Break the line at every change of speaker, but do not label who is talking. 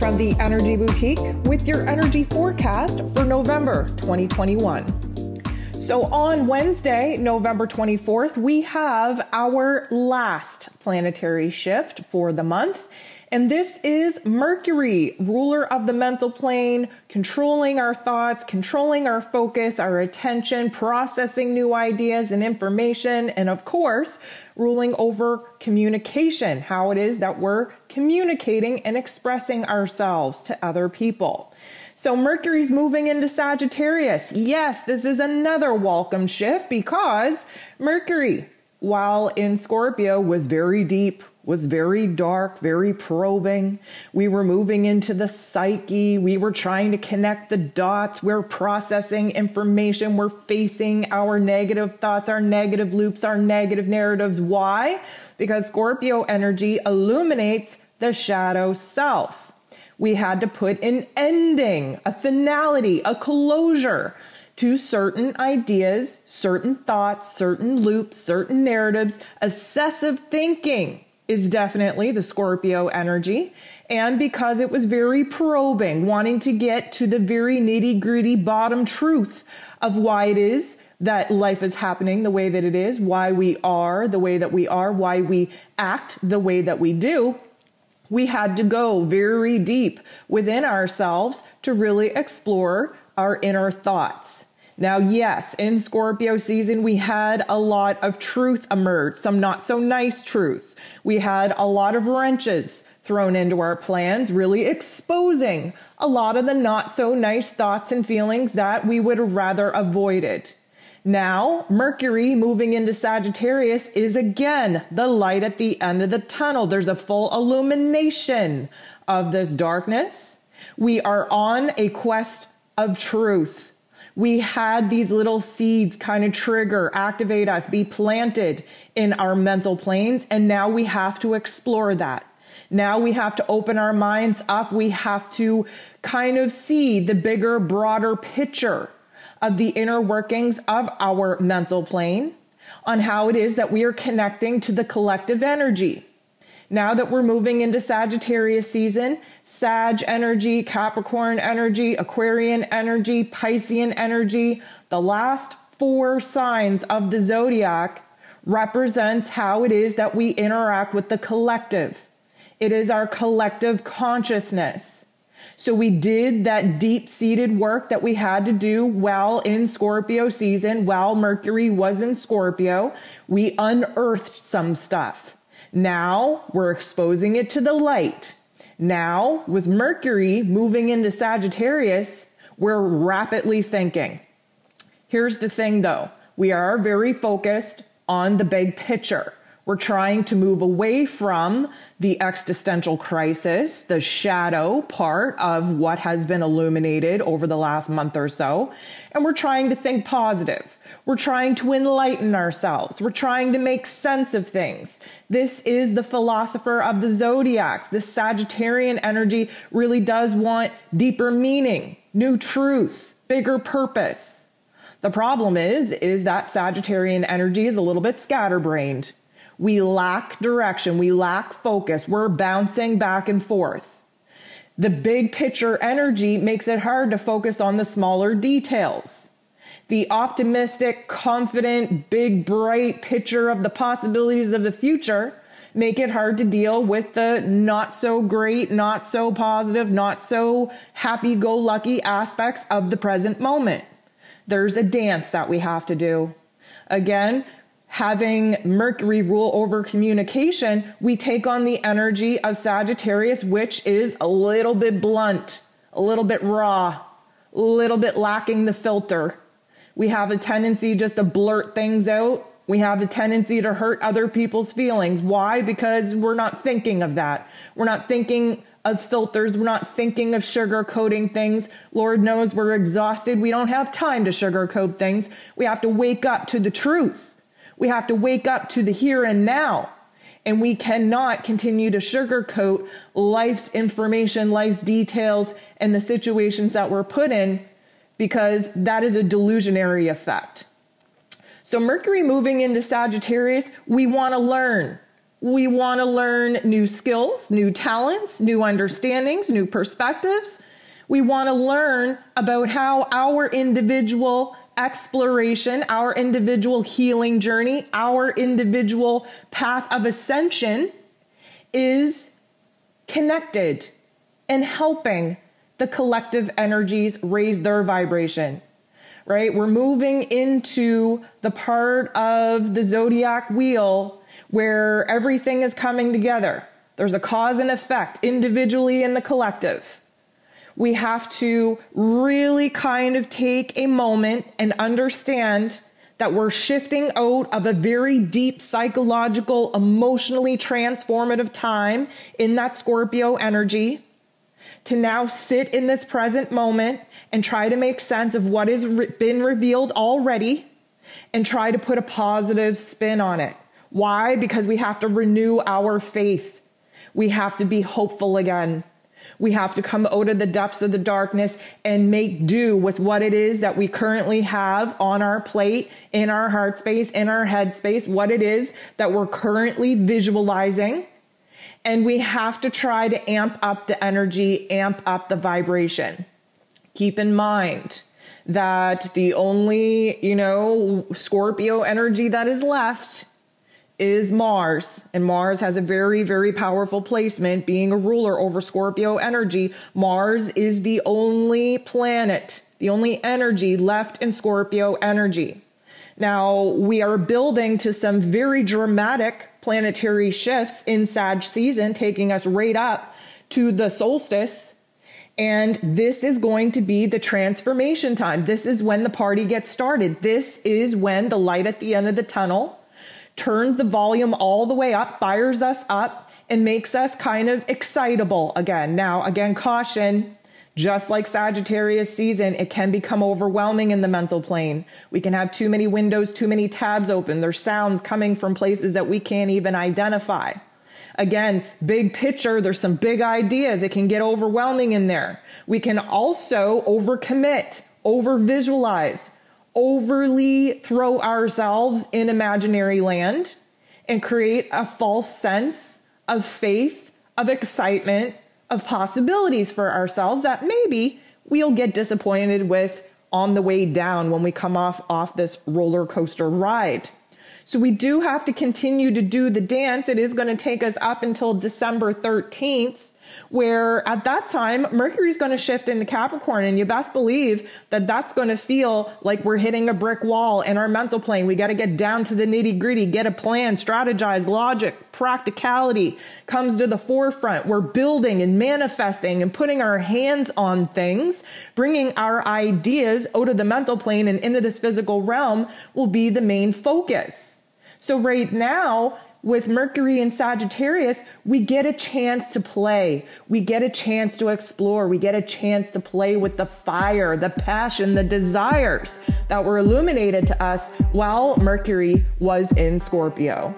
from the Energy Boutique with your energy forecast for November 2021. So on Wednesday, November 24th, we have our last planetary shift for the month. And this is Mercury, ruler of the mental plane, controlling our thoughts, controlling our focus, our attention, processing new ideas and information, and of course, ruling over communication, how it is that we're communicating and expressing ourselves to other people. So Mercury's moving into Sagittarius. Yes, this is another welcome shift because Mercury, while in Scorpio, was very deep, was very dark, very probing. We were moving into the psyche. We were trying to connect the dots. We're processing information. We're facing our negative thoughts, our negative loops, our negative narratives. Why? Because Scorpio energy illuminates the shadow self. We had to put an ending, a finality, a closure to certain ideas, certain thoughts, certain loops, certain narratives. Obsessive thinking is definitely the Scorpio energy. And because it was very probing, wanting to get to the very nitty-gritty bottom truth of why it is that life is happening the way that it is, why we are the way that we are, why we act the way that we do, we had to go very deep within ourselves to really explore our inner thoughts. Now, yes, in Scorpio season, we had a lot of truth emerge, some not so nice truth. We had a lot of wrenches thrown into our plans, really exposing a lot of the not so nice thoughts and feelings that we would have rather avoided. Now, Mercury moving into Sagittarius is again the light at the end of the tunnel. There's a full illumination of this darkness. We are on a quest of truth. We had these little seeds kind of trigger, activate us, be planted in our mental planes. And now we have to explore that. Now we have to open our minds up. We have to kind of see the bigger, broader picture of the inner workings of our mental plane on how it is that we are connecting to the collective energy. Now that we're moving into Sagittarius season, Sag energy, Capricorn energy, Aquarian energy, Piscean energy, the last 4 signs of the zodiac represents how it is that we interact with the collective. It is our collective consciousness. So we did that deep-seated work that we had to do while in Scorpio season, while Mercury was in Scorpio. We unearthed some stuff. Now we're exposing it to the light. Now, with Mercury moving into Sagittarius, we're rapidly thinking. Here's the thing though, we are very focused on the big picture. We're trying to move away from the existential crisis, the shadow part of what has been illuminated over the last month or so. And we're trying to think positive. We're trying to enlighten ourselves. We're trying to make sense of things. This is the philosopher of the zodiac. The Sagittarian energy really does want deeper meaning, new truth, bigger purpose. The problem is that Sagittarian energy is a little bit scatterbrained. We lack direction. We lack focus. We're bouncing back and forth. The big picture energy makes it hard to focus on the smaller details. The optimistic, confident, big, bright picture of the possibilities of the future make it hard to deal with the not so great, not so positive, not so happy-go-lucky aspects of the present moment. There's a dance that we have to do. Again, having Mercury rule over communication, we take on the energy of Sagittarius, which is a little bit blunt, a little bit raw, a little bit lacking the filter. We have a tendency just to blurt things out. We have a tendency to hurt other people's feelings. Why? Because we're not thinking of that. We're not thinking of filters. We're not thinking of sugarcoating things. Lord knows we're exhausted. We don't have time to sugarcoat things. We have to wake up to the truth. We have to wake up to the here and now. And we cannot continue to sugarcoat life's information, life's details, and the situations that we're put in, because that is a delusionary effect. So Mercury moving into Sagittarius, we want to learn. We want to learn new skills, new talents, new understandings, new perspectives. We want to learn about how our individual exploration, our individual healing journey, our individual path of ascension is connected and helping the collective energies raise their vibration, right? We're moving into the part of the zodiac wheel where everything is coming together. There's a cause and effect individually and the collective. We have to really kind of take a moment and understand that we're shifting out of a very deep psychological, emotionally transformative time in that Scorpio energy to now sit in this present moment and try to make sense of what has been revealed already and try to put a positive spin on it. Why? Because we have to renew our faith. We have to be hopeful again. We have to come out of the depths of the darkness and make do with what it is that we currently have on our plate, in our heart space, in our head space, what it is that we're currently visualizing. And we have to try to amp up the energy, amp up the vibration. Keep in mind that the only, Scorpio energy that is left is Mars. And Mars has a very, very powerful placement. Being a ruler over Scorpio energy, Mars is the only planet, the only energy left in Scorpio energy. Now, we are building to some very dramatic planetary shifts in Sag season, taking us right up to the solstice. And this is going to be the transformation time. This is when the party gets started. This is when the light at the end of the tunnel turns the volume all the way up, fires us up, and makes us kind of excitable again. Now, again, caution, just like Sagittarius season, it can become overwhelming in the mental plane. We can have too many windows, too many tabs open. There's sounds coming from places that we can't even identify. Again, big picture, there's some big ideas. It can get overwhelming in there. We can also overcommit, over-visualize, overly throw ourselves in imaginary land and create a false sense of faith, of excitement, of possibilities for ourselves that maybe we'll get disappointed with on the way down when we come off this roller coaster ride. So we do have to continue to do the dance. It is going to take us up until December 13th, where at that time, Mercury is going to shift into Capricorn, and you best believe that that's going to feel like we're hitting a brick wall in our mental plane. We got to get down to the nitty gritty, get a plan, strategize, logic, practicality comes to the forefront. We're building and manifesting and putting our hands on things, bringing our ideas out of the mental plane and into this physical realm will be the main focus. So right now, with Mercury and Sagittarius, we get a chance to play. We get a chance to explore. We get a chance to play with the fire, the passion, the desires that were illuminated to us while Mercury was in Scorpio.